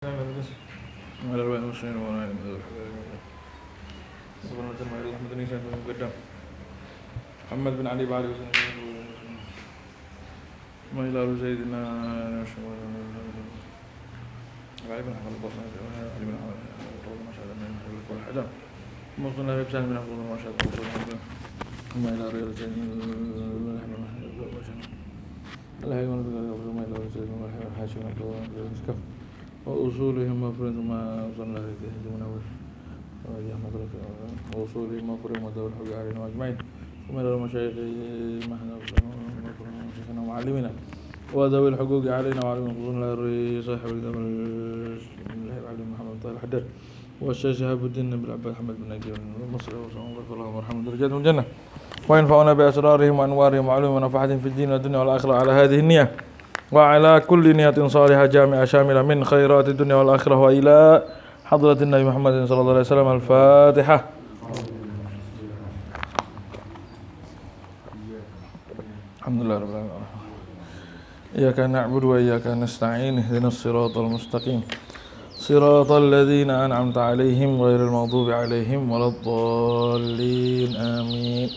على الرواية المسلمين ولا محمد بن علي بعد ما إلى سيدنا علي بن حفظ البصري علي بن حفظ ما شاء الله من كل حدا مصنع بن بن حفظ ما شاء الله ما إلى رجال سيدنا الله يمن ما إلى سيدنا حاشم الله وأصولهم مفرد ما وصلنا إليه منور رحمة الله وأصولهم مفرد مدور الحق علينا أجمعين ومن المشايخ مهنا شيخنا ومعلمنا وذوي الحقوق علينا وعلينا خصوصا صاحب الإمام العلي محمد طاهر الحداد والشيخ شهاب الدين بن عبد الحمد بن نجيب المصري وصلى الله وارحمه درجاتهم الجنة وينفعنا بأسرارهم وأنوارهم وعلوم ونفعتهم في الدين والدنيا والآخرة على هذه النية وعلى كل نية صالحة جامعة شاملة من خيرات الدنيا والآخرة وإلى حضرة النبي محمد صلى الله عليه وسلم. الفاتحة. الحمد لله رب العالمين. إياك نعبد وإياك نستعين اهدنا الصراط المستقيم صراط الذين أنعمت عليهم غير المغضوب عليهم ولا الضالين آمين.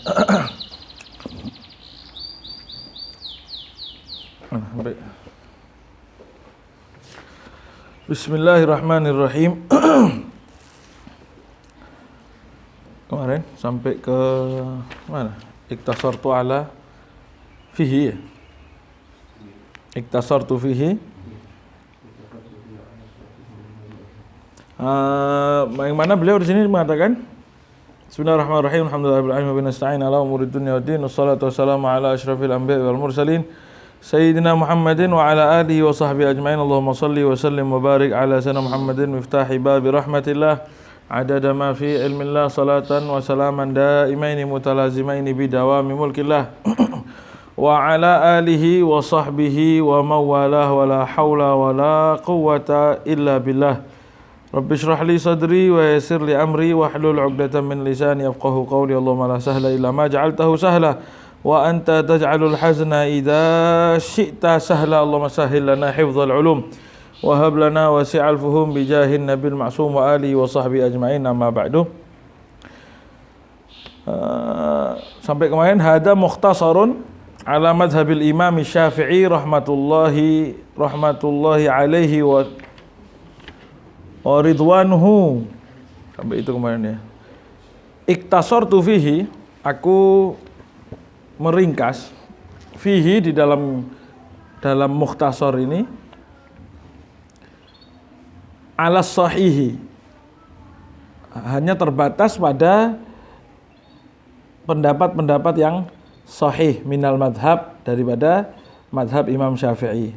Baik. Bismillahirrahmanirrahim. Kemarin sampai ke mana? Iktasartu ala fihi. Iktasartu fihi. Yang mana beliau di sini mengatakan Bismillahirrahmanirrahim. Alhamdulillahirabbil alamin wa nasta'in ala umurid dunya waddin wassalatu wassalamu ala asyrafil anbiya'i wal mursalin Sayyidina Muhammadin wa ala alihi wa sahbihi ajma'in. Allahumma salli wa sallim wa barik ala sayyidina Muhammadin miftahi babi rahmatillah adada ma fi ilmillah salatan wa salaman daimaini mutalazimaini bidawami mulkillah wa ala alihi wa sahbihi wa mawalah wa la hawla wa la quwwata illa billah. Rabbi shrah li sadri wa yassir li amri wa hlul 'uqdatam min lisani yafqahu qawli. Allahumma la sahla illa ma ja'altahu sahla wa anta taj'alul hazna idza syi'ta sahla. Allahumma sahhil lana hifdzal ulum wa hab lana wasi'al fuhum bi jahin nabil ma'sum wa alihi wa sahbihi ajma'in. Amma ba'du. Sampai kemarin hada mukhtasarun ala madhhabil Imam Syafi'i rahmatullahi alaihi wa ridwanuhu. Sampai itu kemarin ya. Iktasartu fihi, aku meringkas fihi di dalam mukhtasar ini ala sahihi, hanya terbatas pada pendapat-pendapat yang sahih minal madhab, daripada madhab Imam Syafi'i.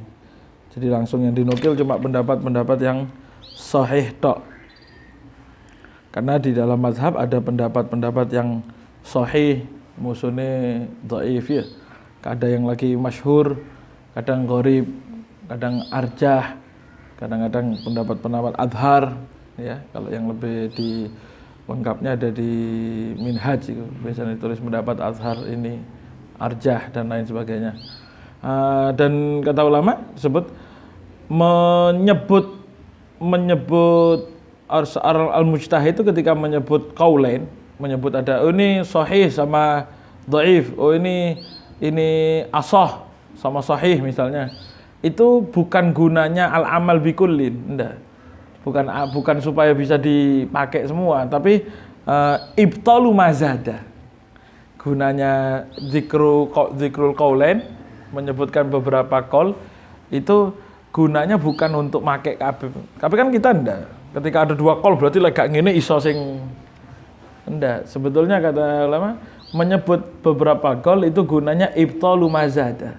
Jadi langsung yang dinukil cuma pendapat-pendapat yang sahih tok, karena di dalam madhab ada pendapat-pendapat yang sahih musuhnya dhaif ya. Kadang yang lagi masyhur, kadang gharib, kadang arjah, kadang-kadang pendapat-pendapat adhar ya. Kalau yang lebih di lengkapnya ada di Minhaj itu, biasanya ditulis pendapat adhar ini arjah dan lain sebagainya. Dan kata ulama disebut menyebut al-mujtahid itu ketika menyebut qaulain, menyebut ada ini sahih sama dhaif, ini asah sama sahih misalnya, itu bukan gunanya al-amal bikullin, enggak. Bukan supaya bisa dipakai semua, tapi ibtalu mazada. Gunanya zikrul qaulain, menyebutkan beberapa qaul, itu gunanya bukan untuk pakai kabeh. Tapi kan kita enggak. Ketika ada dua qaul berarti lek gak ngene iso sing enggak. Sebetulnya kata ulama menyebut beberapa qaul itu gunanya ibtalu mazada,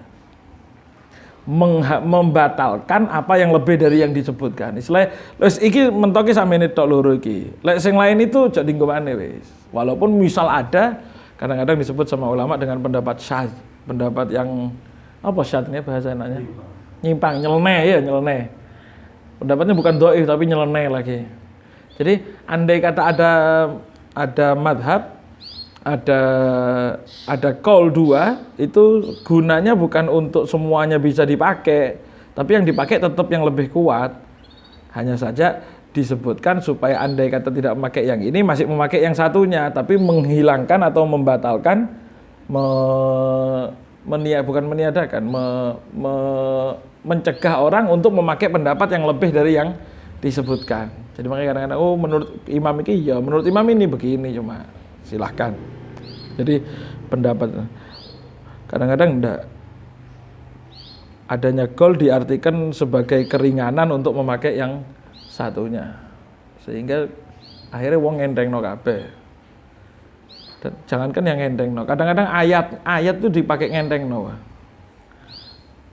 membatalkan apa yang lebih dari yang disebutkan. Istilahnya wis iki mentoke samene tok loro iki. Lek sing lain itu aja dienggo maneh wis. Walaupun misal ada kadang-kadang disebut sama ulama dengan pendapat syadz, pendapat yang apa syadznya bahasa enaknya? Nyimpang, nyeleneh. Pendapatnya bukan dhaif tapi nyeleneh lagi. Jadi andai kata ada madhab, ada qaul dua, itu gunanya bukan untuk semuanya bisa dipakai, tapi yang dipakai tetap yang lebih kuat. Hanya saja disebutkan supaya andai kata tidak memakai yang ini masih memakai yang satunya, tapi menghilangkan atau membatalkan bukan meniadakan, mencegah orang untuk memakai pendapat yang lebih dari yang disebutkan. Jadi makanya kadang-kadang menurut imam ini ya, menurut imam ini begini, cuma silahkan. Jadi pendapat kadang-kadang enggak, adanya gol diartikan sebagai keringanan untuk memakai yang satunya, sehingga akhirnya wong ngendengno kabeh. Dan jangankan yang ngendengno, kadang-kadang ayat itu dipakai ngendengno.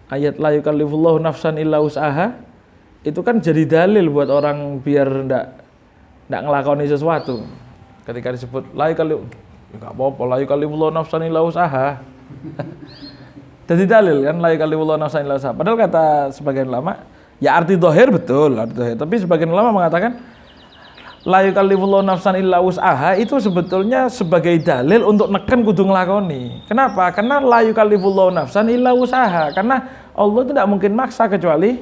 Ayat la yukallifullahu nafsan illa wus'aha itu kan jadi dalil buat orang biar ndak ngelakoni sesuatu. Ketika disebut la yukallif, enggak apa-apa, la yukallifullahu nafsan illa wus'aha. Jadi dalil kan la yukallifullahu nafsan illa wus'aha. Padahal kata sebagian ulama ya arti zahir betul, arti zahir. Tapi sebagian ulama mengatakan la yukallifullahu nafsan illa wus'aha itu sebetulnya sebagai dalil untuk neken kudu nglakoni. Kenapa? Karena la yukallifullahu nafsan illa wus'aha. Karena Allah tidak mungkin maksa kecuali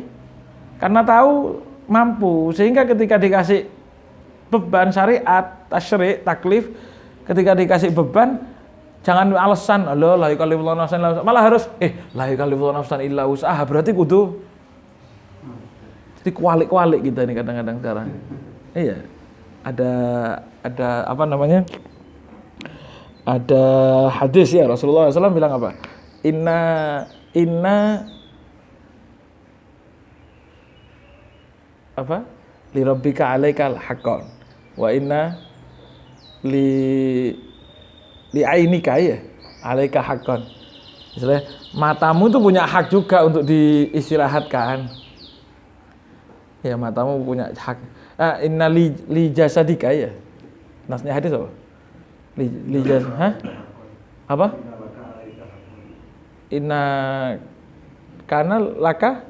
karena tahu mampu. Sehingga ketika dikasih beban syariat, tasyri', taklif, ketika dikasih beban jangan alasan Allah la yukallifullahu nafsan illa wus'aha. Malah harus la yukallifullahu nafsan illa wus'aha berarti kudu. Jadi kualik-kualik kita ini kadang-kadang sekarang. Iya. Ada apa namanya? Ada hadis ya, Rasulullah SAW bilang apa? Inna apa? Li rabbika 'alaikal haqqan wa inna li ainika ya 'alaika haqqan. Misalnya matamu tuh punya hak juga untuk diistirahatkan. Ya, matamu punya hak. Inna li jasadika ya. Nasnya hadis apa? Li jasad, apa? Inna kana laka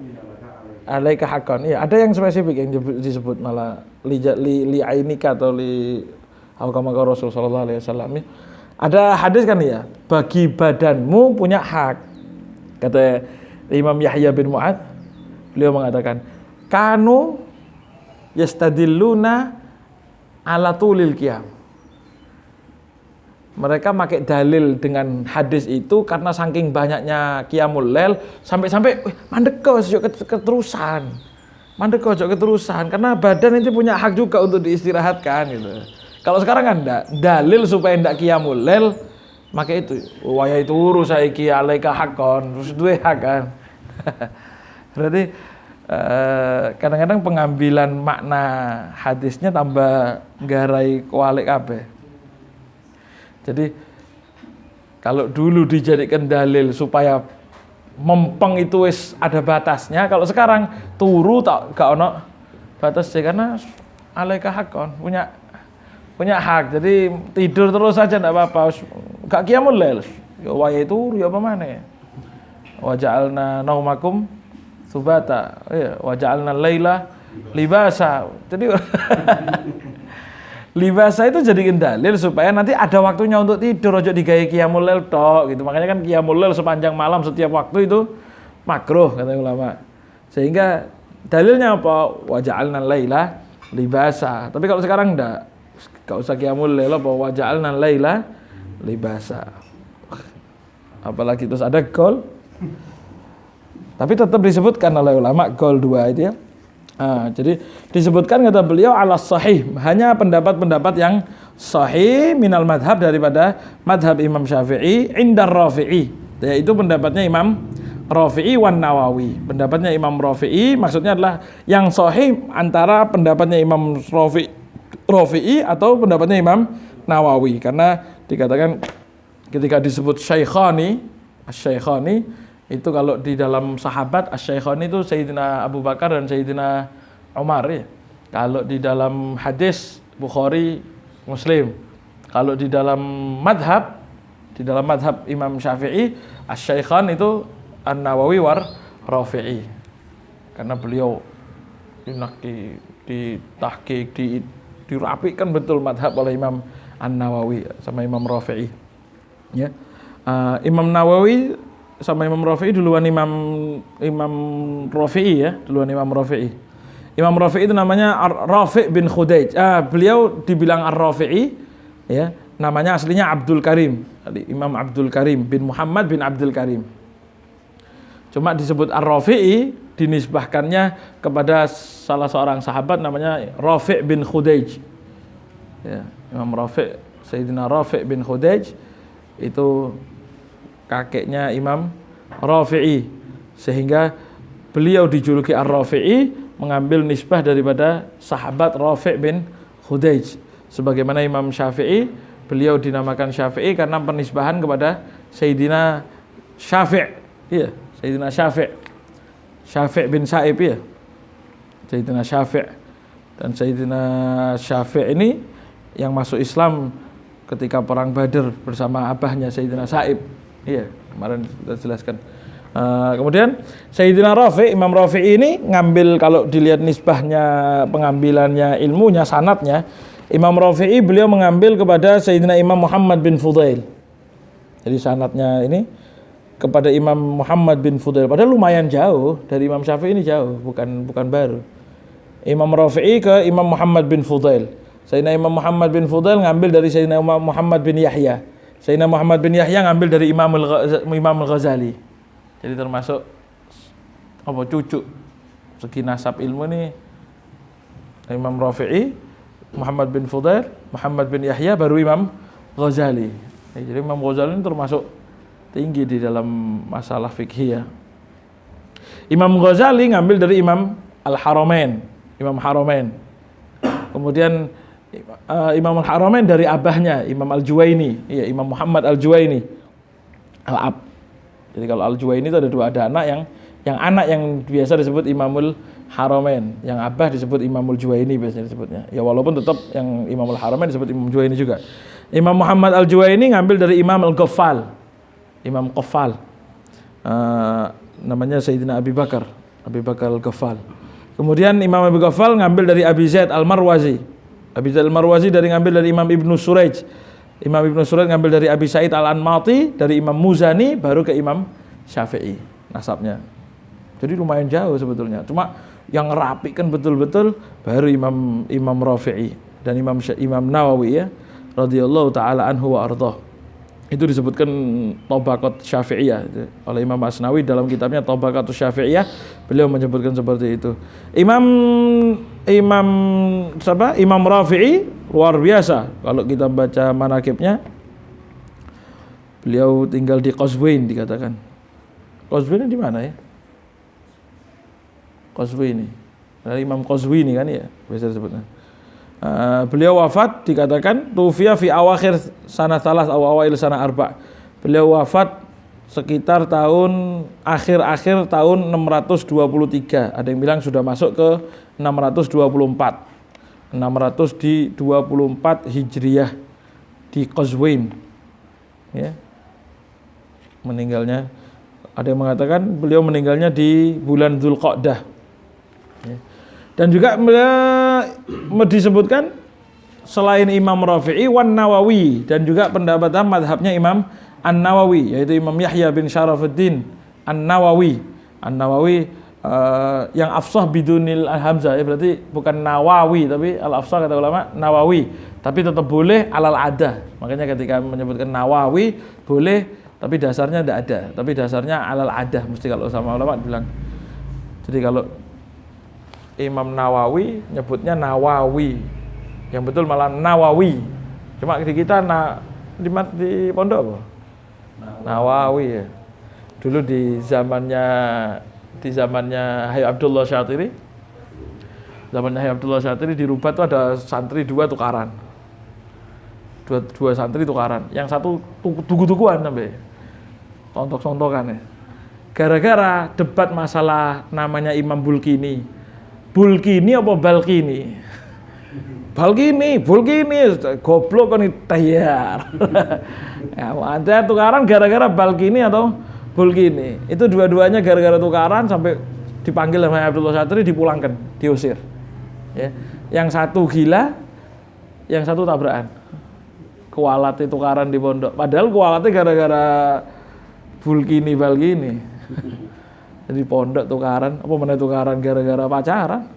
alaika haqqan. Iya, ada yang spesifik yang disebut malah li ainika atau li kama Rasul sallallahu alaihi wasallam. Ada hadis kan ya, bagi badanmu punya hak. Kata Imam Yahya bin Mu'adz, beliau mengatakan, kanu yastadilluna ala tulil qiyam. Mereka pakai dalil dengan hadis itu karena saking banyaknya qiyamul lail sampai-sampai mandeko keterusan. Mandeko keterusan karena badan itu punya hak juga untuk diistirahatkan gitu. Kalau sekarang kan enggak, dalil supaya enggak qiyamul lail pakai itu. Waya itu urus saiki alaika haqqon, terus duwe hak kan. Berarti kadang-kadang pengambilan makna hadisnya tambah garai kualik kabeh. Jadi kalau dulu dijadikan dalil supaya mempeng itu wis ada batasnya, kalau sekarang turu tak gak ono batas sih karena alaika haqqon, punya hak. Jadi tidur terus saja enggak apa-apa, gak qiyamul lail. Ya wae turu ya apa maneh. Wa ja'alna naumakum subata, ya, wa ja'alna laila libasa. Jadi libasa itu jadikan dalil supaya nanti ada waktunya untuk tidur, ojo digawe qiyamul lail tok gitu. Makanya kan qiyamul lail sepanjang malam setiap waktu itu makruh kata ulama. Sehingga dalilnya apa? Wa ja'alna laila libasa. Tapi kalau sekarang enggak usah qiyamul lail apa wa ja'alna laila libasa. Apalagi terus ada gol. Tapi tetap disebutkan oleh ulama gol 2 itu ya. Jadi disebutkan kata beliau ala sahih, hanya pendapat-pendapat yang sahih minal madhab daripada madhab Imam Syafi'i indar Rafi'i, yaitu pendapatnya Imam Rafi'i wan Nawawi. Pendapatnya Imam Rafi'i maksudnya adalah yang sahih antara pendapatnya Imam Rafi'i atau pendapatnya Imam Nawawi, karena dikatakan ketika disebut Syaikhani, Asy-Syaikhani itu kalau di dalam sahabat Asy-Syaikhani itu Sayyidina Abu Bakar dan Sayyidina Umar ya. Kalau di dalam hadis Bukhari, Muslim. Kalau di dalam madhab Imam Syafi'i, Asy-Syaikhan itu An-Nawawi war Rafi'i. Karena beliau ditahqiq, dirapikan betul madhab oleh Imam An-Nawawi sama Imam Rafi'i. Ya. Imam Nawawi sama Imam Rafi'i duluan Imam Rafi'i ya, duluan Imam Rafi'i. Imam Rafi'i itu namanya Rafi' bin Khudaij. Beliau dibilang Ar-Rafi'i, ya, namanya aslinya Abdul Karim. Imam Abdul Karim bin Muhammad bin Abdul Karim. Cuma disebut Ar-Rafi'i dinisbahkannya kepada salah seorang sahabat namanya Rafi' bin Khudaij. Ya, Imam Rafi', Sayyidina Rafi' bin Khudaij itu kakeknya Imam Rafi'i, sehingga beliau dijuluki Ar-Rafi'i, mengambil nisbah daripada sahabat Rafi' bin Khudaij. Sebagaimana Imam Syafi'i, beliau dinamakan Syafi'i karena penisbahan kepada Sayyidina Syafi'. Iya, Sayyidina Syafi' bin Sa'ib, ya. Sayyidina Syafi'. Dan Sayyidina Syafi' ini yang masuk Islam ketika perang Badar bersama abahnya Sayyidina Sa'ib. Iya, kemarin sudah jelaskan. Kemudian Sayyidina Rafi', Imam Rafi'i ini ngambil, kalau dilihat nisbahnya, pengambilannya, ilmunya, sanadnya, Imam Rafi'i beliau mengambil kepada Sayyidina Imam Muhammad bin Fudail. Jadi sanadnya ini kepada Imam Muhammad bin Fudail. Padahal lumayan jauh dari Imam Syafi'i, ini jauh, bukan baru. Imam Rafi'i ke Imam Muhammad bin Fudail. Sayyidina Imam Muhammad bin Fudail ngambil dari Sayyidina Imam Muhammad bin Yahya. Sayyidina Muhammad bin Yahya ngambil dari Imam Al-Ghazali. Jadi termasuk cucu segi nasab ilmu nih, Imam Rafi'i, Muhammad bin Fudail, Muhammad bin Yahya, baru Imam Ghazali. Jadi Imam Ghazali ini termasuk tinggi di dalam masalah fikih, ya. Imam Ghazali ngambil dari Imam Al-Haramain, Imam Haramain. Kemudian Imam Al-Haramain dari abahnya Imam Al-Juwaini, iya, Imam Muhammad Al-Juwaini Al-Ab. Jadi kalau Al-Juwaini itu ada anak yang anak yang biasa disebut Imamul Haramain, yang abah disebut Imamul Juwaini biasanya disebutnya. Ya walaupun tetap yang Imamul Haramain disebut Imam Juwaini juga. Imam Muhammad Al-Juwaini ngambil dari Imam Al-Ghaffal. Imam Qaffal. Namanya Sayyidina Abi Bakar Al-Ghaffal. Kemudian Imam Abi Ghaffal ngambil dari Abi Zaid Al-Marwazi. Abi Zaid Al-Marwazi ngambil dari Imam Ibnu Suraij. Imam Ibnu Suraij ngambil dari Abi Sa'id Al-Anmati, dari Imam Muzani, baru ke Imam Syafi'i nasabnya. Jadi lumayan jauh sebetulnya. Cuma yang rapikan betul-betul baru Imam Rafi'i dan Imam Nawawi, ya, radhiyallahu taala anhu wa ardhah. Itu disebutkan Tabaqat Syafi'iyah oleh Imam Asnawi dalam kitabnya Tabaqatus Syafi'iyah, beliau menyebutkan seperti itu. Imam Rafi'i luar biasa. Kalau kita baca manaqibnya, beliau tinggal di Qazwin dikatakan. Qazwin di mana, ya? Qazwini. Dari Imam Qazwini kan, ya, biasa disebutnya. Beliau wafat dikatakan tufiya fi awakhir sana salas aw awail sana arba. Beliau wafat sekitar tahun akhir tahun 623. Ada yang bilang sudah masuk ke 624. 624 Hijriyah di Qazwin. Ya. Meninggalnya, ada yang mengatakan beliau meninggalnya di bulan Dzulqa'dah. Ya. Dan juga disebutkan selain Imam Rafi'i wan Nawawi, dan juga pendapat madhabnya Imam An-Nawawi, yaitu Imam Yahya bin Syarafuddin An-Nawawi. An-Nawawi yang afsah bidunil hamzah, ya, berarti bukan Nawawi tapi al-afsah kata ulama Nawawi, tapi tetap boleh alal ada. Makanya ketika menyebutkan Nawawi boleh, tapi dasarnya tidak ada, tapi dasarnya alal ada, mesti kalau sama ulama bilang. Jadi kalau Imam Nawawi nyebutnya Nawawi, yang betul malah Nawawi. Cuma di kita di pondok apa? Nawawi, ya. Dulu di zamannya Hayy Abdullah Syatiri. Zamannya Hayy Abdullah Syatiri dirubah tuh ada santri dua tukaran. Dua santri tukaran. Yang satu tugu-tuguan sampai tontok-tontokan, ya. Gara-gara debat masalah namanya Imam Bulkini apa Balkini? Bulkini, goblok kan tayar. Ya, ada tukaran gara-gara Balkini atau Bulkini. Itu dua-duanya gara-gara tukaran sampai dipanggil sama Abdullah Syatiri, dipulangkan, diusir. Ya. Yang satu gila, yang satu tabrakan. Kualat itu tukaran di pondok. Padahal kualatnya gara-gara Balkini. Jadi pondok tukaran, apa mana tukaran gara-gara pacaran.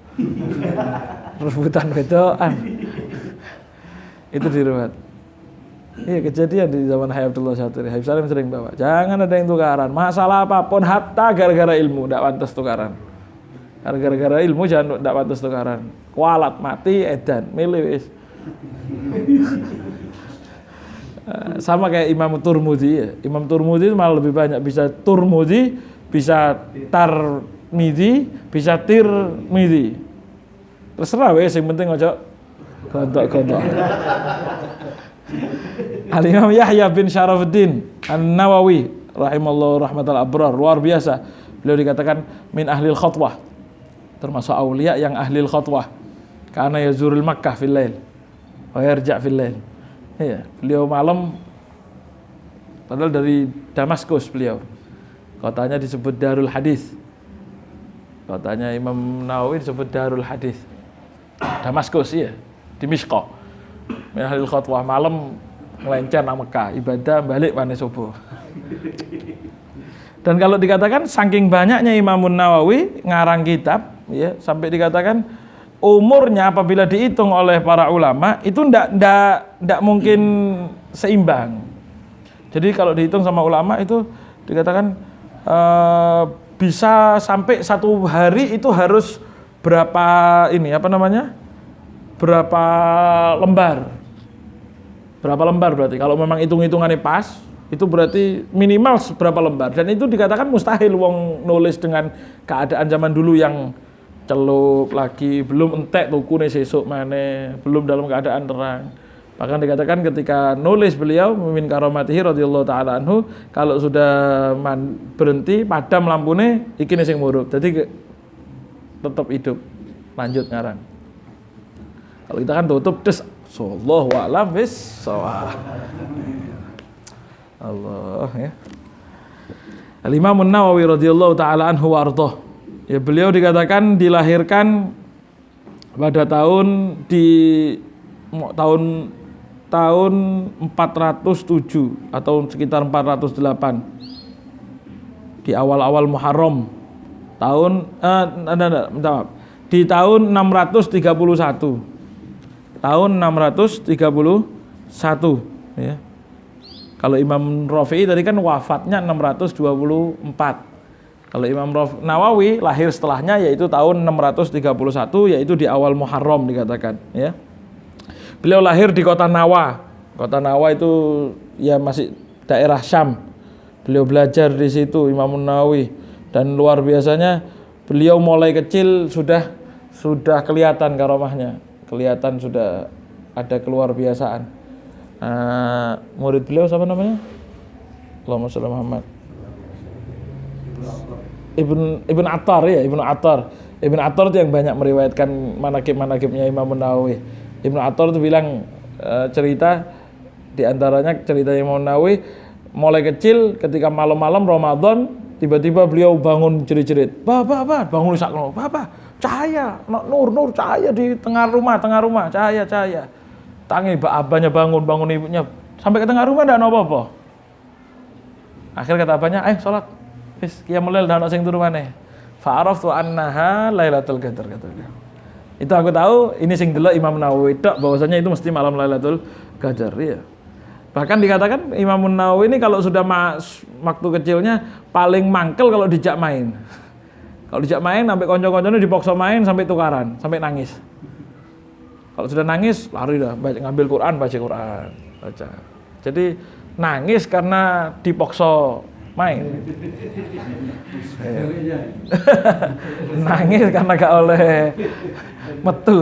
Rebutan wedokan. Itu diriwayat. Iya, kejadian di zaman Habib Abdullah Syatiri. Habib Salim sering bawa. Jangan ada yang tukaran. Masalah apapun, hatta gara-gara ilmu, tidak pantas tukaran. Gara-gara ilmu jangan tidak pantas tukaran. Kualat mati, edan, milih wis. Sama kayak Imam Turmudi ya. Imam Turmudi malah lebih banyak bisa Turmudi, bisa Tarmidi, bisa Tirmidi. Terserah wis, yang penting ojo gontok-gontok. Al-Imam Yahya bin Syarafuddin An-Nawawi rahimallahu rahmatal abrar, luar biasa. Beliau dikatakan min ahlil khutwah, termasuk aulia yang ahlil khutwah. Karena yazurul Makkah fil lail wa yarja' fil lail. Iya, beliau malam padahal dari Damaskus beliau. Kotanya disebut Darul Hadis. Kotanya Imam Nawawi disebut Darul Hadis. Damaskus iya, di Dimishq. Min ahlil khutwah, malam ngelencer nang Mekah, ibadah balik wane subuh. Dan kalau dikatakan saking banyaknya Imam Nawawi ngarang kitab ya, sampai dikatakan umurnya apabila dihitung oleh para ulama itu ndak mungkin seimbang. Jadi kalau dihitung sama ulama itu dikatakan bisa sampai satu hari itu harus berapa ini apa namanya? Berapa lembar. Berapa lembar berarti? Kalau memang hitung-hitungannya pas, itu berarti minimal berapa lembar. Dan itu dikatakan mustahil wong nulis dengan keadaan zaman dulu yang celup lagi, belum entek tukune sesuk maneh, belum dalam keadaan terang. Bahkan dikatakan ketika nulis beliau min karomatihi radhiyallahu taala anhu, kalau sudah berhenti padam lampune iki sing murup. Jadi tetap hidup, lanjut ngarang. Kalau kita kan tutup des sallallahu a'lam bis-shawab. Allah ya. Al-Imam An-Nawawi radhiyallahu taala anhu wa ardhah. Ya, beliau dikatakan dilahirkan pada tahun 407 atau sekitar 408 di awal-awal Muharram di tahun 631 ya. Kalau Imam Rafi'i tadi kan wafatnya 624. Kalau Imam Nawawi lahir setelahnya yaitu tahun 631, yaitu di awal Muharram dikatakan ya. Beliau lahir di kota Nawa. Kota Nawa itu ya masih daerah Syam. Beliau belajar di situ Imam Nawawi, dan luar biasanya beliau mulai kecil sudah kelihatan karomahnya. Kelihatan sudah ada keluar biasaan. Murid beliau siapa namanya? Allahumma shalli Muhammad. Ibn Attar ya, Ibn Attar. Ibn Attar itu yang banyak meriwayatkan manaqib-manaqibnya Imam Nawawi. Ibn Attar itu bilang cerita, di antaranya cerita Imam Nawawi mulai kecil ketika malam-malam Ramadan tiba-tiba beliau bangun jerit-jerit. Bapak, bangun sakno. Bapak, cahaya, nur cahaya di tengah rumah, cahaya. Tangi abahnya bangun ibunya sampai ke tengah rumah ndak ono apa-apa. Akhir kata abahnya, sholat. Wis qiyamul lail ndak ono sing turu maneh. Fa araftu annaha lailatul qadar kata dia. Itu aku tahu ini sing delok Imam Nawawi tok bahwasanya itu mesti malam Lailatul Qadar ya. Bahkan dikatakan Imam Nawawi ini kalau sudah waktu kecilnya paling mangkel kalau dijak main. Kalau dijak main sampai konco-koncone dipaksa main sampai tukaran, sampai nangis. Kalau sudah nangis lari dah, ngambil Quran, baca Quran, baca. Jadi nangis karena dipaksa main. Nangis karena gak oleh metu.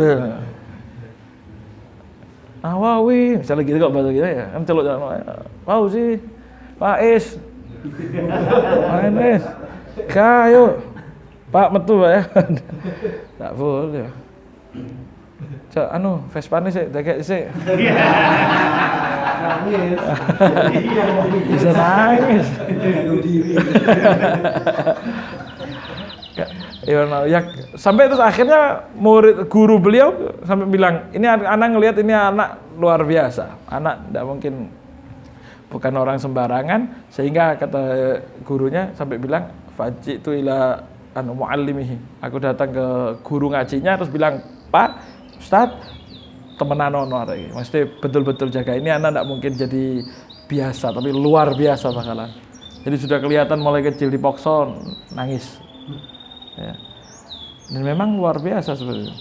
Nawawi, misalnya gitu kok bahasa gitu ya, kan celuk jalan. Wow sih, Faiz, Faiz, kayu, Pak metu Pak ya, tak boleh. Cak, Vespa nih sih, deket sih. Nangis. Bisa nangis. Ya, sampai terus akhirnya guru beliau sampai bilang, ini anak ngelihat ini anak luar biasa, anak tidak mungkin bukan orang sembarangan, sehingga kata gurunya sampai bilang, fajitu ila muallimihi. Aku datang ke guru ngajinya terus bilang, "Pak, Ustaz, temenan ono arek iki. Mesti betul-betul jaga. Ini anak enggak mungkin jadi biasa, tapi luar biasa bakalan." Jadi sudah kelihatan mulai kecil dipaksa nangis. Ya. Dan memang luar biasa sebenarnya.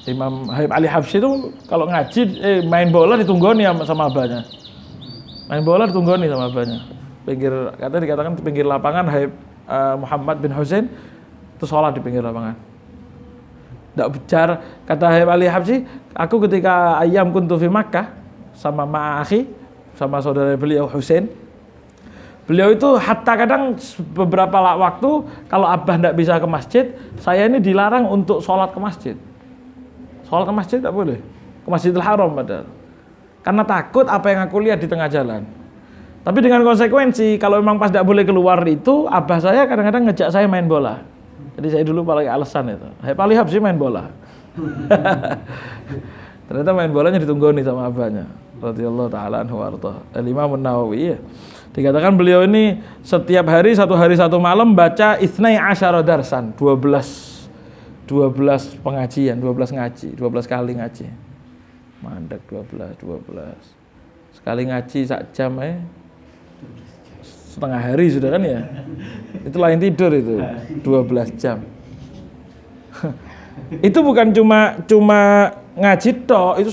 Imam Habib Ali Habsyi itu kalau ngaji main bola ditunggoni sama abahnya. Main bola ditunggoni sama abahnya. Dikatakan di pinggir lapangan Habib Muhammad bin Husain itu sholat di pinggir lapangan. Tidak bicara, kata Habib Ali Habsyi, aku ketika ayam kuntu fi Makkah sama ma'akhi, sama saudara beliau Husain, beliau itu hatta kadang beberapa waktu kalau abah tidak bisa ke masjid, saya ini dilarang untuk sholat ke masjid. Sholat ke masjid tidak boleh, ke Masjidil Haram padahal. Karena takut apa yang aku lihat di tengah jalan. Tapi dengan konsekuensi, kalau memang pas tidak boleh keluar itu, abah saya kadang-kadang ngejak saya main bola. Jadi saya dulu paling alasan itu. Habib Ali Habsyi main bola. Ternyata main bolanya ditunggoni sama abahnya. Radhiyallahu taala anhu warḍah. Al-Imam An-Nawawi. Ya. Dikatakan beliau ini setiap hari satu malam baca Itsnai Asyara darsan, 12 pengajian, 12 ngaji, 12 kali ngaji. Mandek 12. Sekali ngaji sak jam setengah hari sudah kan ya. Itu lain tidur itu 12 jam. Itu bukan cuma ngaji tok, itu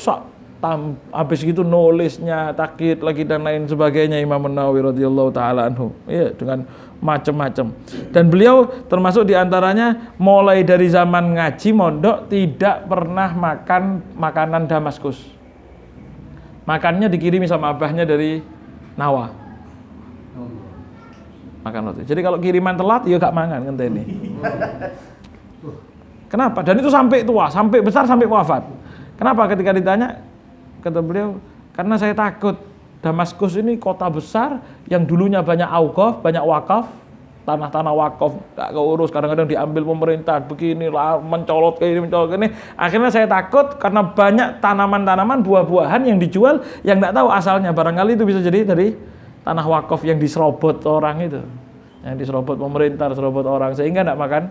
habis gitu nulisnya, takhid lagi dan lain sebagainya Imam Nawawi radhiyallahu taala anhu. Iya, dengan macam-macam. Dan beliau termasuk diantaranya mulai dari zaman ngaji mondok tidak pernah makan makanan Damaskus. Makannya dikirimi sama abahnya dari Nawa. Makan roti. Jadi kalau kiriman telat ya gak mangan ngenteni. Kenapa? Dan itu sampai tua, sampai besar, sampai wafat. Kenapa? Ketika ditanya, kata beliau, karena saya takut Damaskus ini kota besar yang dulunya banyak auqaf, banyak wakaf, tanah-tanah wakaf gak keurus, kadang-kadang diambil pemerintah begini lah, mencolot kayak ini, mencolot kayak ini. Akhirnya saya takut karena banyak tanaman-tanaman, buah-buahan yang dijual yang nggak tahu asalnya. Barangkali itu bisa jadi dari tanah wakaf yang diserobot orang itu, yang diserobot pemerintah, diserobot orang, sehingga nggak makan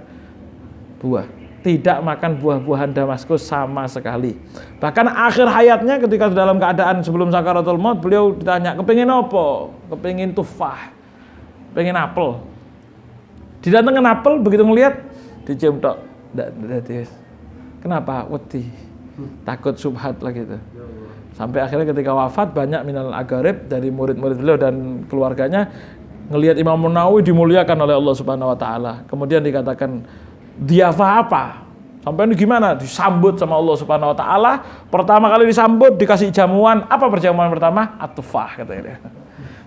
buah. Tidak makan buah-buahan Damaskus sama sekali. Bahkan akhir hayatnya ketika dalam keadaan sebelum sakaratul maut, beliau ditanya, kepingin apa? Kepingin tufah, kepingin apel. Didatengin apel, begitu ngelihat, dicium tok. Kenapa? Wedi. Takut subhat lagi itu. Sampai akhirnya ketika wafat, banyak minal agarib dari murid-murid beliau dan keluarganya ngelihat Imam Nawawi dimuliakan oleh Allah Subhanahu wa taala. Kemudian dikatakan diafah apa? Sampai ini gimana? Disambut sama Allah Subhanahu wa taala. Pertama kali disambut dikasih jamuan. Apa perjamuan pertama? At-tufah katanya dia.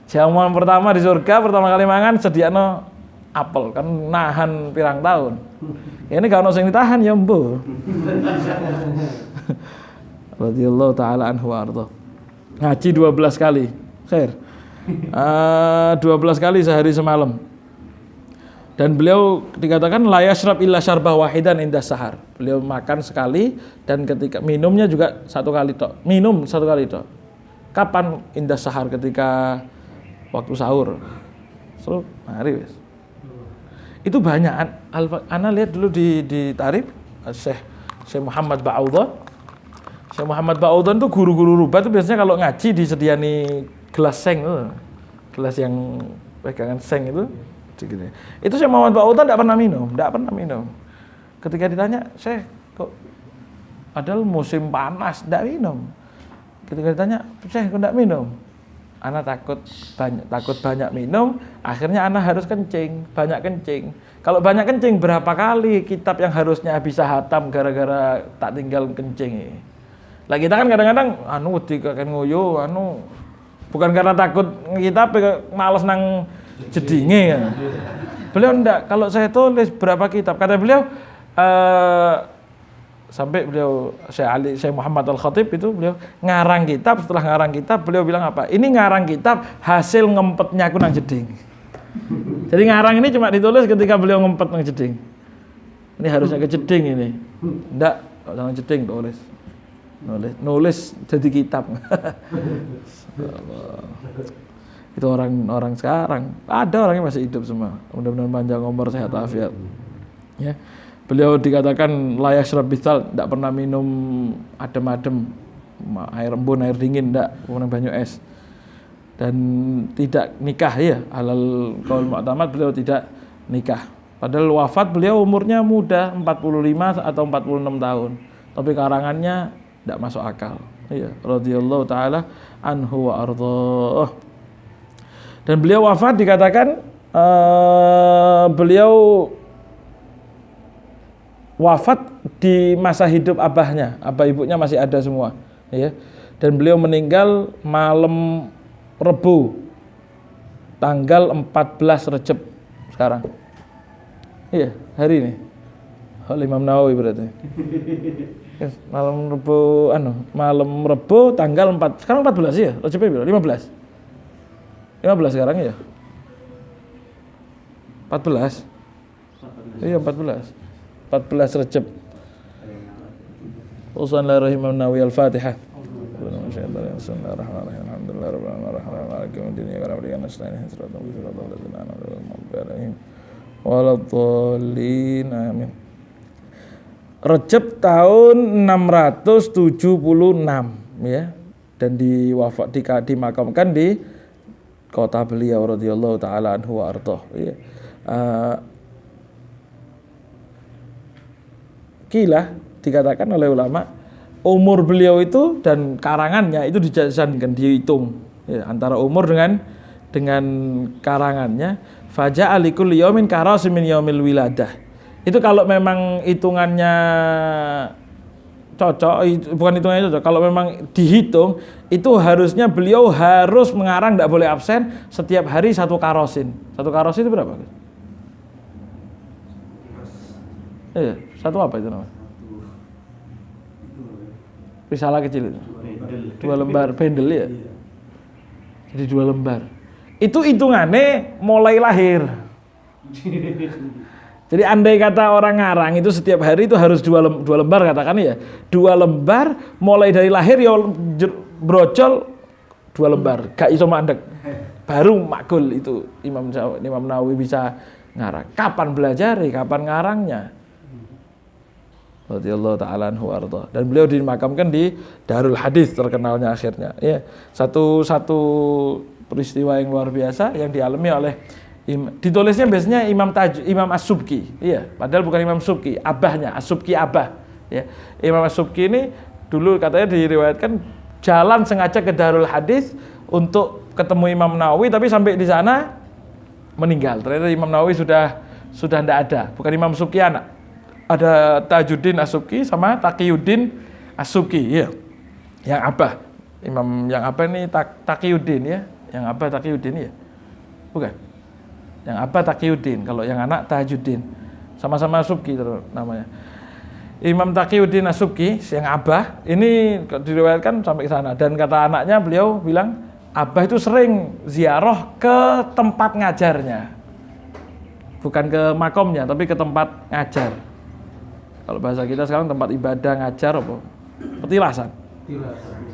Jamuan pertama di surga, pertama kali mangan sediakno apel, kan nahan pirang tahun. Ini kalau sing ditahan ya mbuh. Radhiyallahu taala anhu warḍah. Ngaji 12 kali. Khair. 12 kali sehari semalam. Dan beliau dikatakan la yashrab illa syarbah wahidan inda sahar. Beliau makan sekali dan ketika minumnya juga satu kali tok. Minum satu kali tok. Kapan inda sahar? Ketika waktu sahur. So, mari wis. Itu banyak. Ana lihat dulu di Tarif Syekh Muhammad Ba'udhan. Syekh Muhammad Ba'udhan tuh guru-guru rubah tuh biasanya kalau ngaji disediani gelas seng tuh. Gelas yang pegangan seng itu. Gitu. Itu Syekh Muhammad Ba'udhan tidak pernah minum. Ketika ditanya, Syekh kok padahal musim panas tidak minum. Ketika ditanya, Syekh kok tidak minum? Ana takut banyak minum, akhirnya ana harus kencing, banyak kencing. Kalau banyak kencing berapa kali kitab yang harusnya bisa hatam gara-gara tak tinggal kencing. Lah kita kan kadang-kadang wedi kakek nguyu, bukan karena takut kitab, males nang jedinge ya. Beliau enggak, kalau saya tulis berapa kitab, kata beliau sampai beliau Syekh Muhammad Al-Khatib itu beliau ngarang kitab, setelah ngarang kitab beliau bilang apa? Ini ngarang kitab hasil ngempetnya aku nang jeding. Jadi ngarang ini cuma ditulis ketika beliau ngempet nang jeding. Ini harusnya ke jeding ini. Enggak, nang jeding tulis. Nulis jadi kitab. Itu orang sekarang ada orangnya masih hidup semua. Mudah-mudahan panjang umur, sehat afiat. Ya. Beliau dikatakan layak syarab bisal, tidak pernah minum adem-adem, air embun, air dingin, tidak, kemudian banyu es. Dan tidak nikah ya, halal qaul mu'tamad, beliau tidak nikah. Padahal wafat beliau umurnya muda, 45 atau 46 tahun. Tapi karangannya tidak masuk akal. Iya, radhiyallahu taala anhu wa ardhah. Dan beliau wafat dikatakan beliau wafat di masa hidup abahnya, abah ibunya masih ada semua, ya. Dan beliau meninggal malam Rebu, tanggal 14 Rejab sekarang. Iya, hari ini. Imam Nawawi berarti. Malam Rebu, malam Rebu tanggal 4. Sekarang 14 ya? Rejabnya berapa? 15. 15 sekarang ya? 14. Iya, 14. 14 Rejab. Bismillahirrahmanirrahim. Imam Nawawi Al-Fatihah. Bismillahirrahmanirrahim. Alhamdulillahirabbil alamin. Maliki yaumiddin. Iyyaka na'budu wa iyyaka nasta'in. Ihdinas siratal mustaqim. Waladhdallin. Amin. Rejab tahun 676 ya, dan dimakamkan di kota beliau radhiyallahu taala anhu wa ardhah ya. Kila dikatakan oleh ulama umur beliau itu dan karangannya itu dijasankan, dihitung ya, antara umur dengan karangannya. Faja'a likulli yaumin karasimin yaumil wiladah. Itu kalau memang hitungannya cocok, bukan hitungannya cocok, kalau memang dihitung itu harusnya beliau harus mengarang, tidak boleh absen setiap hari satu karosin. Satu karosin itu berapa? Iya, satu apa itu namanya? Risalah kecil itu. 2 lembar bendel ya. Jadi 2 lembar. Itu hitungannya mulai lahir. Jadi andai kata orang ngarang itu setiap hari itu harus 2 lembar katakan ya. 2 lembar mulai dari lahir ya brocol 2 lembar. Gak iso mandek. Baru makul itu Imam Nawawi bisa ngarang. Kapan belajar? Kapan ngarangnya? Radhiyallahu ta'ala anhu warḍah. Dan beliau dimakamkan di Darul Hadis terkenalnya akhirnya. Ya, satu peristiwa yang luar biasa yang dialami oleh ditulisnya biasanya Imam As-Subki. Iya, padahal bukan Imam Subki, abahnya, As-Subki abah. Ya. Imam As-Subki ini dulu katanya diriwayatkan jalan sengaja ke Darul Hadis untuk ketemu Imam Nawawi, tapi sampai di sana meninggal. Ternyata Imam Nawawi sudah tidak ada, bukan Imam Subki anak. Ada Tajuddin As-Subki sama Taqiyuddin As-Subki, ya. Yang abah. Imam yang apa ini Taqiyuddin ya. Yang abah Taqiyuddin ya. Bukan. Yang abah Taqiyuddin, kalau yang anak Tajuddin. Sama-sama Subki namanya. Imam Taqiyuddin As-Subki yang abah ini diriwayatkan sampai ke sana, dan kata anaknya beliau bilang abah itu sering ziarah ke tempat ngajarnya. Bukan ke makomnya, tapi ke tempat ngajar. Kalau bahasa kita sekarang tempat ibadah, ngajar apa? Petilasan.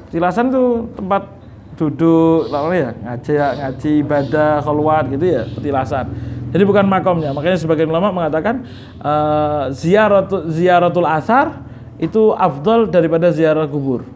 Petilasan itu tempat duduk, ya, ngaji ibadah, kholwat gitu ya, petilasan. Jadi bukan makomnya. Makanya sebagian ulama mengatakan ziaratul athar itu afdal daripada ziarah kubur.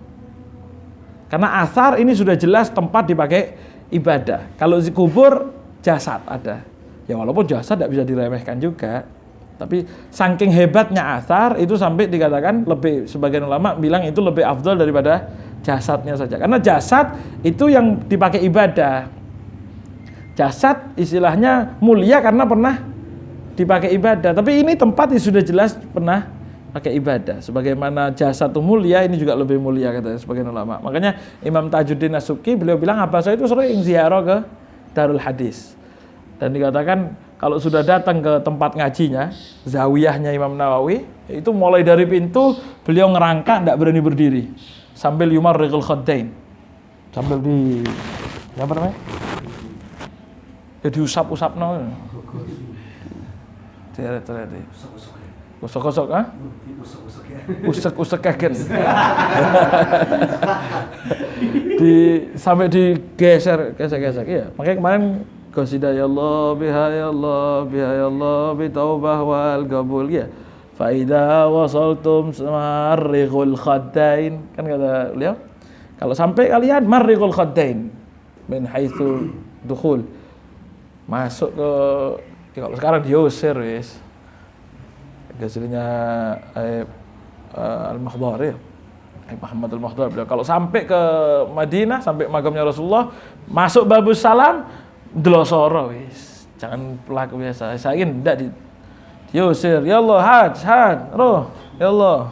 Karena athar ini sudah jelas tempat dipakai ibadah. Kalau di kubur jasad ada. Ya walaupun jasad tidak bisa diremehkan juga. Tapi saking hebatnya athar itu sampai dikatakan lebih, sebagian ulama bilang itu lebih afdal daripada jasadnya saja. Karena jasad itu yang dipakai ibadah. Jasad istilahnya mulia karena pernah dipakai ibadah. Tapi ini tempat yang sudah jelas pernah pakai ibadah. Sebagaimana jasad itu mulia, ini juga lebih mulia kata sebagian ulama. Makanya Imam Tajuddin As-Subki beliau bilang abah saya itu sering ziarah ke Darul Hadis. Dan dikatakan kalau sudah datang ke tempat ngajinya, zawiyahnya Imam Nawawi, itu mulai dari pintu beliau ngerangka, tidak berani berdiri, sambil yumarriqul khaddain, sambil apa namanya? Ya diusap-usap no. Teret-teret. Usok-usok ah? Usek-usek kaget. Sampai digeser, gesek-gesek ya. Makanya kemarin qasidah ya Allah biha ya Allah biha ya Allah bi taubah wal qabul ya. Fa idza wasaltum marriqul khaddain, kan kata beliau, kalau sampai kalian marriqul khaddain min haitsu dukhul, masuk ke kalau sekarang diusir wis. Hasilnya Al-Mahdhar ya. Muhammad Al-Mahdhar beliau kalau sampai ke Madinah, sampai makamnya Rasulullah, masuk babus salam delosoro wis. Jangan pelaku biasa. Saya ingin ndak diusir. Ya Allah, had, roh. Ya Allah.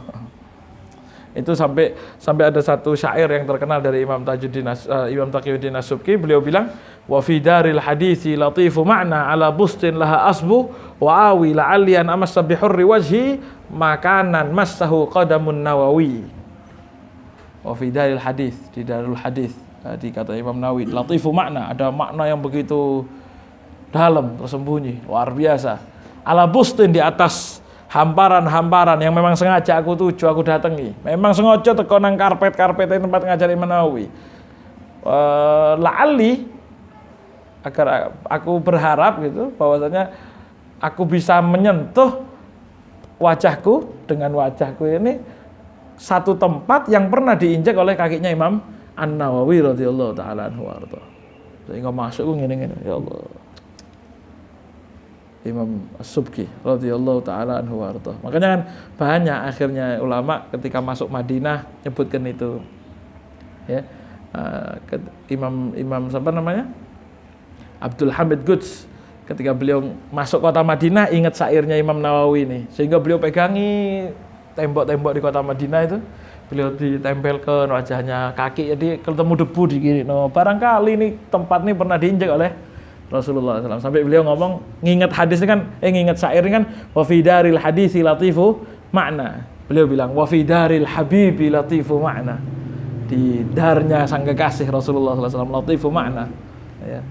Itu sampai ada satu syair yang terkenal dari Imam Taqiyuddin As-Subki, beliau bilang, wa fi daril hadithi latifu ma'na ala bustin laha asbu wa awi la'allian amassa bi hurri wajhi makanan massahu qadamun Nawawi. Wa fi daril hadith, di darul hadith tadi kata Imam Nawawi, latifu makna, ada makna yang begitu dalam, tersembunyi, luar biasa. Ala bustin, di atas hamparan-hamparan yang memang sengaja aku tuju, aku datangi. Memang sengaja teko nang karpet-karpet tempat ngajari Imam Nawawi. La'ali, agar aku berharap gitu bahwasanya aku bisa menyentuh wajahku dengan wajahku ini satu tempat yang pernah diinjak oleh kakinya Imam An-Nawawi radhiyallahu taala anhu warda. Sehingga masuk ngene-ngene, ya Allah. Imam As-Subki radhiyallahu taala anhu warda. Makanya kan banyak akhirnya ulama ketika masuk Madinah nyebutkan itu. Ya. Imam siapa namanya? Abdul Hamid Quds, ketika beliau masuk kota Madinah ingat syairnya Imam Nawawi ini, sehingga beliau pegangi tembok-tembok di kota Madinah itu, beliau ditempelkan wajahnya, kaki jadi ketemu debu di kiri. No, barangkali ini tempat ini pernah diinjak oleh Rasulullah SAW. Sampai beliau ngomong, nginget hadis ini kan, nginget syair ini kan, wa fi daril hadisi latifu makna. Beliau bilang, wa fi daril habibi latifu makna. Di darnya sang kekasih Rasulullah SAW latifu makna. Ya.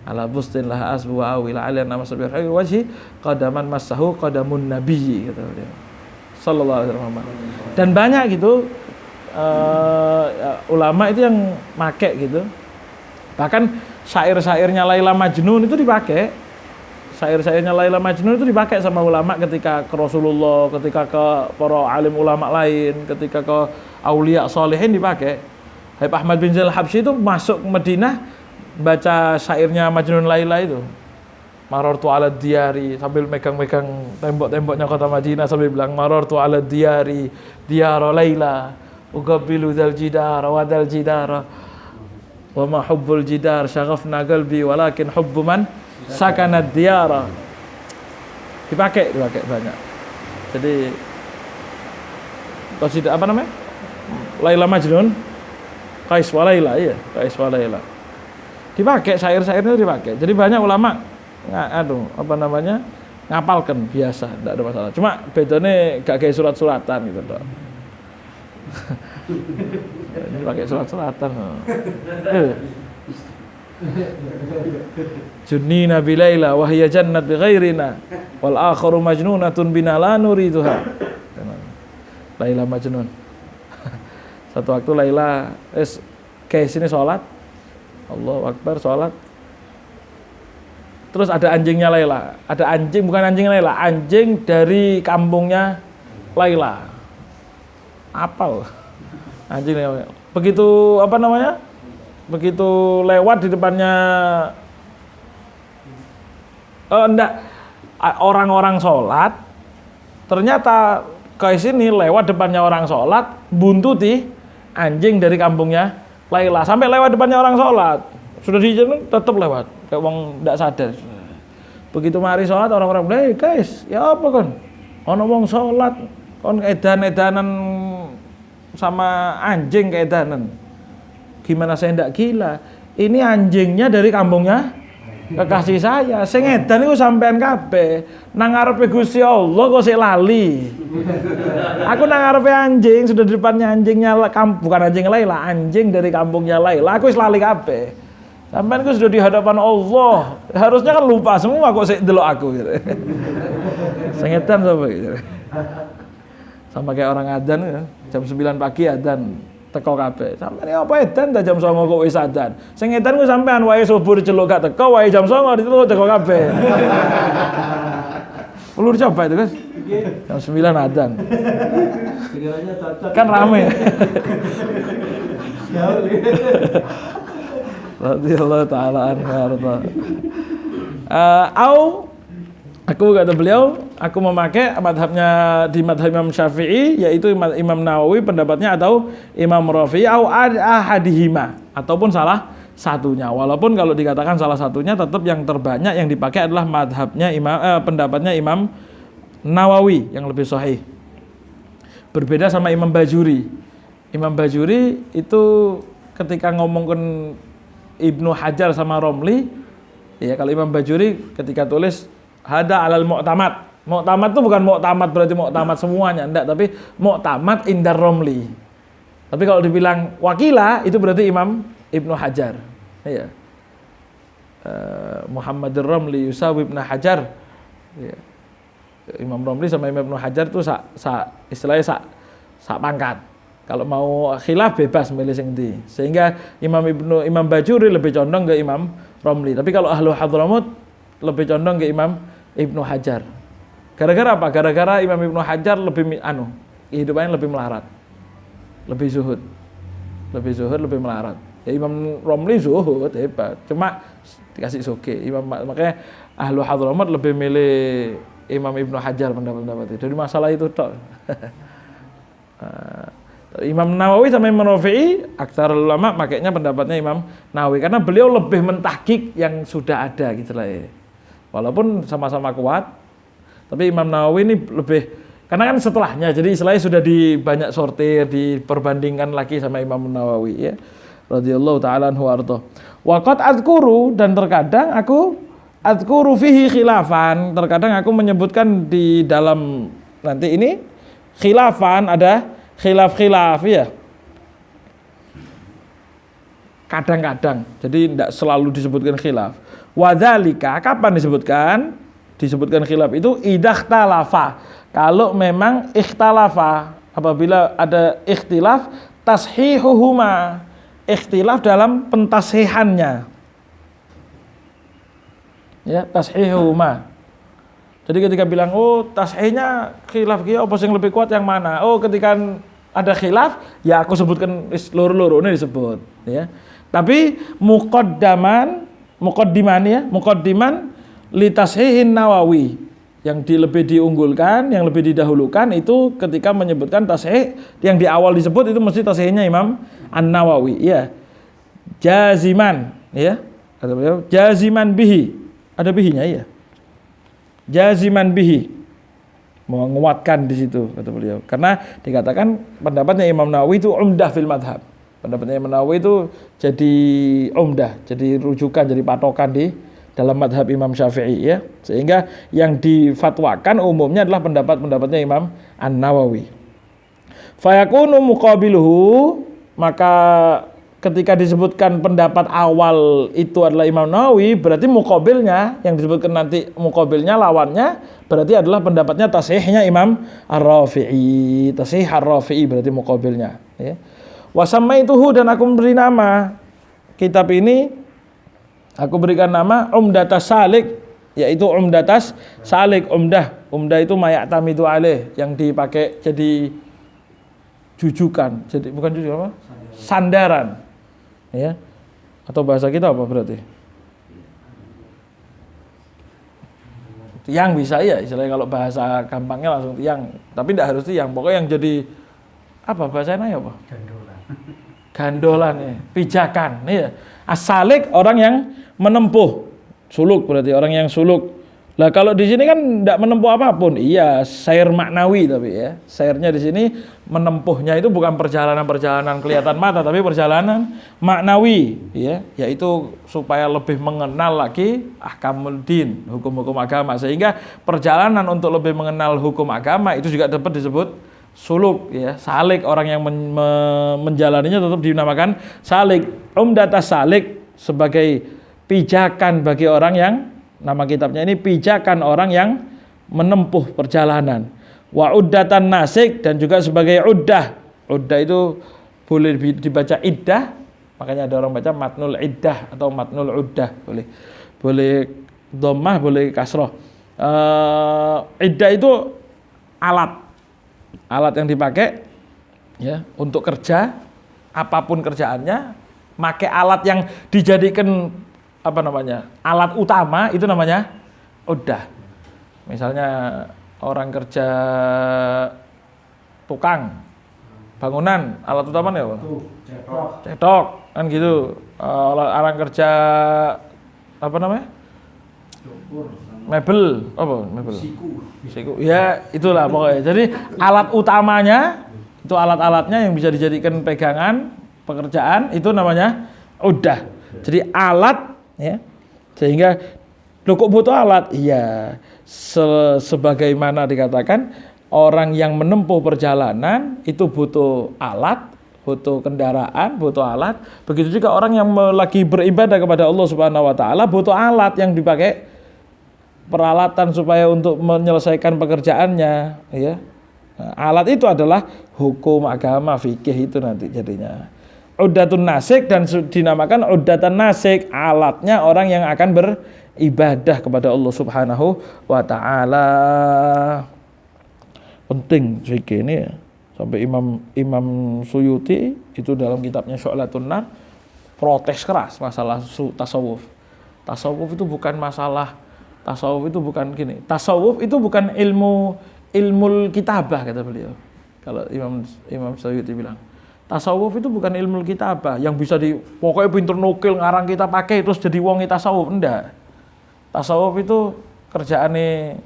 Ala bustin lah asbu wa awil alian nama sabir wajhi qadaman massahu qadamun nabiyyi, kata beliau sallallahu alaihi wasallam. Dan banyak gitu ulama itu yang make gitu. Bahkan syair-syairnya Laila Majnun itu dipakai. Syair-syairnya Laila Majnun itu dipakai sama ulama ketika ke Rasulullah, ketika ke para alim ulama lain, ketika ke aulia sholihin dipakai. Habib Ahmad bin Zainal Habsyi itu masuk Madinah baca syairnya Majnun Laila itu, marartu ala diyari, sambil megang-megang tembok-temboknya kota Madinah sambil bilang marartu ala diyari diyara Laila uqabbilu dzal jidara wa dzal jidara wa ma hubbul jidar syaghafna qalbi walakin hubbu man sakanad diyara. Dipakai banyak. Jadi qasidah apa namanya? Laila Majnun, Qais wa Laila, iya, Qais wa Laila. Dipakai syair-syairnya dipakai. Jadi banyak ulama ngapalkan biasa, tidak ada masalah. Cuma bedanya gak kayak surat-suratan gitu, Dok. Ini pakai surat-suratan. Junnina bi Laila wa hiya jannat bi ghairina wal akharu majnunatun bina la nuriduha. Laila Majnun. Satu waktu Laila kayak sini sholat, Allahu Akbar, sholat. Terus ada anjingnya Laila. Ada anjing, bukan anjing Laila, anjing dari kampungnya Laila. Apal. Anjing Laila. Begitu Begitu lewat di depannya orang-orang sholat, ternyata ke sini lewat depannya orang sholat, buntuti anjing dari kampungnya Laila, sampai lewat depannya orang sholat, sudah di jalan tetap lewat, kayak wong tidak sadar. Begitu mari sholat orang-orang bilang, hey guys, ya apa kan? Ono wong sholat, kon edan-edanan sama anjing keedanan. Gimana saya tidak gila? Ini anjingnya dari kampungnya kekasih saya. Sing edan iku sampean kabeh. Nang ngarepe Gusti Allah kok sik lali. Aku nang ngarepe anjing, sudah di depannya anjingnya, bukan anjing Laila, anjing dari kampungnya Laila. Aku wis lali kabeh. Sampean ku sudah di hadapan Allah. Harusnya kan lupa semua kok sik delok aku gitu. Sing edan sapa gitu. Sama kayak orang adzan kan, jam 9 pagi adzan. teko kabeh. Sampeyan apa edan ta jam 09.00 kok wis adzan. Sing edan ku sampean wae subuh diceluk gak teko, wae jam 09.00 diceluk teko kabeh. Perlu dicoba itu kan? Jam 9 adzan. Kan rame. Radhiyallahu taala anhu. Aku kata beliau, aku memakai madhabnya di madhab Imam Syafi'i, yaitu Imam Nawawi pendapatnya, atau Imam Rafi'i, atau ahadihima, ataupun salah satunya. Walaupun kalau dikatakan salah satunya, tetap yang terbanyak yang dipakai adalah madhabnya pendapatnya Imam Nawawi yang lebih sahih. Berbeda sama Imam Bajuri. Imam Bajuri itu ketika ngomongkan Ibnu Hajar sama Romli, ya kalau Imam Bajuri ketika tulis hada alal mu'tamad. Mu'tamad itu bukan mu'tamad berarti mu'tamad semuanya, enggak, tapi mu'tamad indar Romli. Tapi kalau dibilang wakila itu berarti Imam Ibnu Hajar. Ya. Muhammadur Romli yusawi Ibnu Hajar. Ya. Imam Romli sama Imam Ibnu Hajar itu istilahnya sak pangkat. Kalau mau khilaf bebas milih sing ndi. Sehingga Imam Bajuri lebih condong ke Imam Romli. Tapi kalau ahlu Hadramut lebih condong ke Imam Ibnu Hajar. Gara-gara apa? Gara-gara Imam Ibnu Hajar lebih kehidupannya lebih melarat. Lebih zuhud, lebih melarat. Ya Imam Romli zuhud hebat. Cuma dikasih soge. Makanya ahlu Hadramut lebih milih Imam Ibnu Hajar pendapat-pendapat itu. Jadi masalah itu tok. Imam Nawawi sama Imam Rafi'i, aksar ulama makanya pendapatnya Imam Nawawi karena beliau lebih mentahqiq yang sudah ada gitu lah ya. Walaupun sama-sama kuat, tapi Imam Nawawi ini lebih, karena kan setelahnya, jadi istilahnya sudah banyak sortir, diperbandingkan lagi sama Imam Nawawi ya. Radhiyallahu ta'ala anhu warḍah. Wa qad adzkuru, dan terkadang aku adzkuru fihi khilafan, terkadang aku menyebutkan di dalam nanti ini khilafan, ada khilaf ya. Kadang-kadang, jadi tidak selalu disebutkan khilaf. Wadzalika, kapan disebutkan? Disebutkan khilaf itu idakhtalafa. Kalau memang ikhtalafa, apabila ada ikhtilaf, tashihuhuma, ikhtilaf dalam pentashihannya. Ya, tashihuhuma. Jadi ketika bilang, oh tashihnya khilaf kia, apa yang lebih kuat yang mana? Oh ketika ada khilaf, ya aku sebutkan loro-loro ini disebut. Ya. Tapi muqaddiman li tashihin Nawawi, yang lebih diunggulkan, yang lebih didahulukan itu ketika menyebutkan tashih yang di awal disebut itu mesti tashihnya Imam An-Nawawi. Ya. Jaziman, ya. Kata beliau, jaziman bihi. Ada bihinya ya. Jaziman bihi, menguatkan di situ kata beliau. Karena dikatakan pendapatnya Imam Nawawi itu umdah fil madhab. Pendapatnya Imam Nawawi itu jadi umdah, jadi rujukan, jadi patokan di dalam madhab Imam Syafi'i ya. Sehingga yang difatwakan umumnya adalah pendapat-pendapatnya Imam An-Nawawi. Fayakunu muqabiluhu, maka ketika disebutkan pendapat awal itu adalah Imam Nawawi, berarti muqabilnya yang disebutkan nanti muqabilnya lawannya berarti adalah pendapatnya tasihnya Imam Ar-Rafi'i. Tasih Ar-Rafi'i berarti muqabilnya ya. Wa samaituhu, dan aku memberi nama kitab ini, aku berikan nama Umdatas Salik, yaitu Umdatas Salik. Umdah itu mayatamidu alaih, yang dipakai jadi jujukan, jadi bukan jujukan apa? Sandaran. Ya. Atau bahasa kita apa berarti? Tiang bisa ya, istilahnya kalau bahasa gampangnya langsung tiang, tapi tidak harus tiang. Pokoknya yang jadi apa bahasanya ya apa? Gandolan ya, pijakan ya. As-salik orang yang menempuh. Suluk berarti orang yang suluk. Lah kalau di sini kan tidak menempuh apapun. Iya, sair maknawi tapi ya. Sairnya di sini menempuhnya itu bukan perjalanan-perjalanan kelihatan mata, tapi perjalanan maknawi ya, yaitu supaya lebih mengenal lagi ahkamul din, hukum-hukum agama. Sehingga perjalanan untuk lebih mengenal hukum agama itu juga dapat disebut suluk ya. Salik, orang yang menjalaninya tetap dinamakan salik. Umdatas Salik sebagai pijakan bagi orang yang, nama kitabnya ini pijakan orang yang menempuh perjalanan. Wa uddatan nasik, dan juga sebagai uddah. Uddah itu boleh dibaca iddah, makanya ada orang baca matnul iddah atau matnul uddah, boleh dhammah, boleh kasroh. Iddah itu alat yang dipakai ya untuk kerja, apapun kerjaannya, pakai alat yang dijadikan alat utama, itu namanya uddah. Misalnya orang kerja tukang bangunan, alat utamanya apa? Cetok kan gitu. Orang kerja mebel, siku. Ya itulah pokoknya. Jadi alat utamanya itu alat-alatnya yang bisa dijadikan pegangan pekerjaan, itu namanya uddah. Jadi alat ya. Sehingga kok butuh alat? Iya. Sebagaimana dikatakan orang yang menempuh perjalanan itu butuh alat, butuh kendaraan, butuh alat. Begitu juga orang yang lagi beribadah kepada Allah Subhanahu wa taala butuh alat yang dipakai, peralatan supaya untuk menyelesaikan pekerjaannya, ya. Nah, alat itu adalah hukum agama fikih itu nanti jadinya. Uddatun nasik, dan dinamakan uddatan nasik, alatnya orang yang akan beribadah kepada Allah Subhanahu wa taala. Penting fikih ini ya. Sampai Imam Suyuti itu dalam kitabnya Syu'latun Nar protes keras masalah tasawuf. Tasawuf itu bukan masalah, tasawuf itu bukan gini. Tasawuf itu bukan ilmu kitabah, kata beliau. Kalau Imam Suyuti bilang, tasawuf itu bukan ilmu kitabah yang bisa pokoknya pinter nukil ngarang kita pakai terus jadi wongi tasawuf. Enggak. Tasawuf itu kerjaannya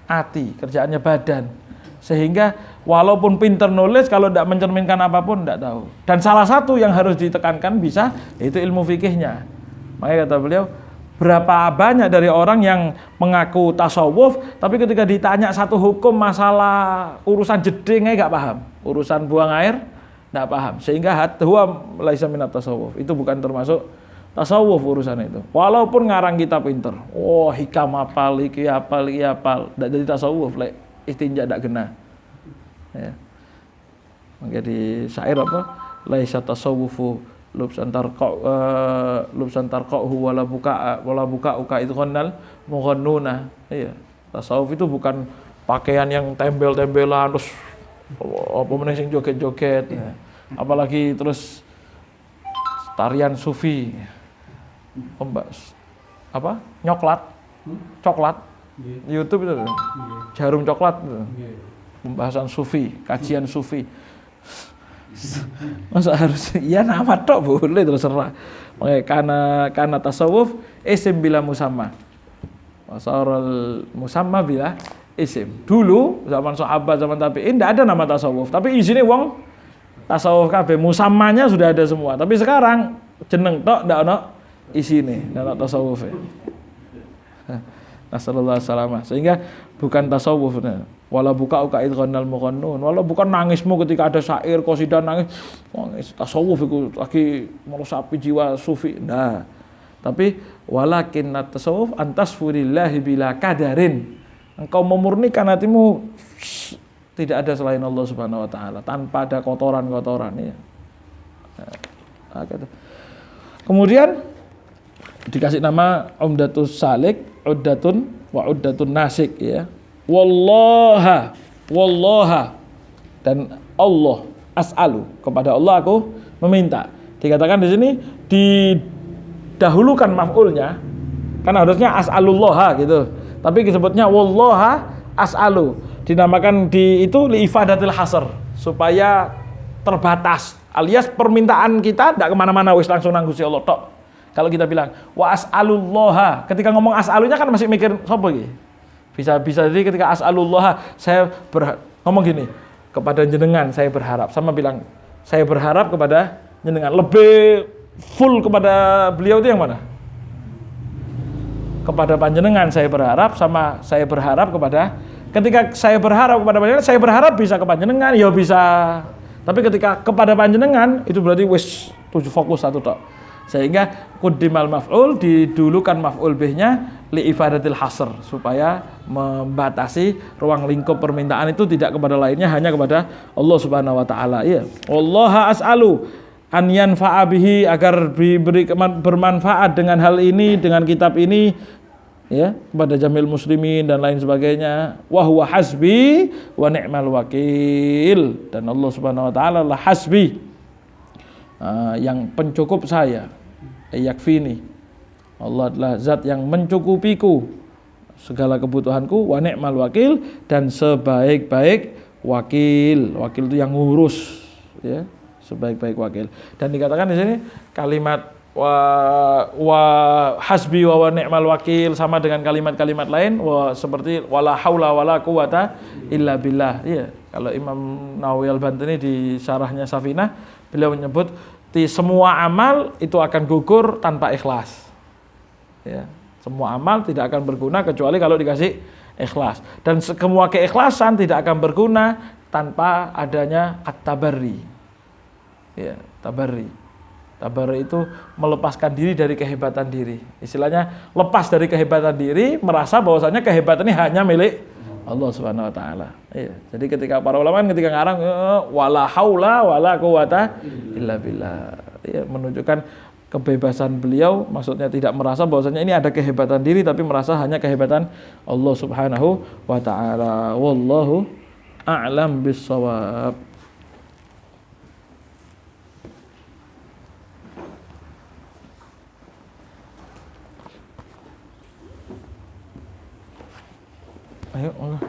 hati, kerjaannya badan. Sehingga walaupun pinter nulis, kalau tidak mencerminkan apapun tidak tahu. Dan salah satu yang harus ditekankan bisa, yaitu ilmu fikihnya. Makanya kata beliau, berapa banyak dari orang yang mengaku tasawuf, tapi ketika ditanya satu hukum masalah urusan jeding nggak paham, urusan buang air nggak paham. Sehingga huwa laisa minat tasawuf, itu bukan termasuk tasawuf urusan itu. Walaupun ngarang kita pinter, hikam apal, iki apal, tidak jadi tasawuf, istinja tidak kena. Ya. Maka di syair apa? Laisa tasawufu lubsan tarqa'u wala buka itu khanal mughannuna. Iya. Tasawuf itu bukan pakaian yang tembel-tembelan terus apa meneh sing joget-joget. Ya. Apalagi terus tarian sufi. Nyoklat. Coklat. YouTube itu. Jarum coklat itu. Pembahasan sufi, kajian sufi. Masa harus ya nama tok boleh terserah. Karena tasawuf isim bila musamma. Wasaral musamma bila isim. Dulu zaman sahabat, zaman tabi'in tidak ada nama tasawuf, tapi isine wong tasawuf kabeh, musammanya sudah ada semua. Tapi sekarang jeneng tok ndak ono isine, ndak ono tasawuf. Nasallallahu salamah. Sehingga bukan tasawuf. Wala buka idghanal mughannun. Wala bukan nangismu ketika ada syair qasidah nangis tasawuf itu lagi meresapi jiwa sufi. Nah, tapi walakin tasawuf antasfurillahi bila kadarin. Engkau memurnikan hatimu tidak ada selain Allah Subhanahu wa taala, tanpa ada kotoran-kotoran ya. Nah, kemudian dikasih nama Umdatus Salik, Uddatun wa Uddatun Nasik ya. Wallaha dan Allah as'alu, kepada Allah aku meminta. Dikatakan di sini didahulukan maf'ulnya, kan harusnya as'alullah gitu. Tapi disebutnya wallaha as'alu. Dinamakan itu li ifadatil hasr, supaya terbatas. Alias permintaan kita tidak kemana-mana, wis langsung nang Gusti Allah tok. Kalau kita bilang wa as'alullah, ketika ngomong as'alunya kan masih mikir sapa iki? Bisa jadi ketika as'alullah saya ngomong gini, kepada jenengan saya berharap, sama bilang saya berharap kepada jenengan, lebih full kepada beliau itu yang mana? Kepada panjenengan saya berharap, sama saya berharap kepada, ketika saya berharap kepada panjenengan, saya berharap bisa ke panjenengan, ya bisa. Tapi ketika kepada panjenengan itu berarti wis tujuh fokus satu tok. Sehingga quddimal maf'ul didulukan maf'ul bihnya li ifadatil hasr supaya membatasi ruang lingkup permintaan itu tidak kepada lainnya, hanya kepada Allah Subhanahu wa taala. Iya. Wallaha as'alu an yanfa'a bihi, agar diberi bermanfaat dengan hal ini, dengan kitab ini, ya, kepada jamil muslimin dan lain sebagainya. Wa huwa hasbi wa ni'mal wakil, dan Allah Subhanahu wa taala lah hasbi, yang pencukup saya, yakfini, Allah adalah zat yang mencukupiku segala kebutuhanku, wa ni'mal wakil, dan sebaik-baik wakil. Wakil itu yang ngurus, ya, sebaik-baik wakil. Dan dikatakan di sini kalimat wa hasbi wa ni'mal wakil sama dengan kalimat-kalimat lain seperti wala haula wala quwata illa billah. Iya, kalau Imam Nawawi Al-Bantani di syarahnya Safinah, beliau menyebut semua amal itu akan gugur tanpa ikhlas. Ya, semua amal tidak akan berguna kecuali kalau dikasih ikhlas, dan semua keikhlasan tidak akan berguna tanpa adanya at-tabarri. Ya, tabarri. Tabarri itu melepaskan diri dari kehebatan diri. Istilahnya lepas dari kehebatan diri, merasa bahwasanya kehebatan ini hanya milik Allah Subhanahu wa taala. Iya. Jadi ketika para ulama ketika ngarang wala haula wala quwata illa billah. Iya, menunjukkan kebebasan beliau, maksudnya tidak merasa bahwasanya ini ada kehebatan diri, tapi merasa hanya kehebatan Allah Subhanahu wa taala. Wallahu a'lam bissawab. Ayo Allah.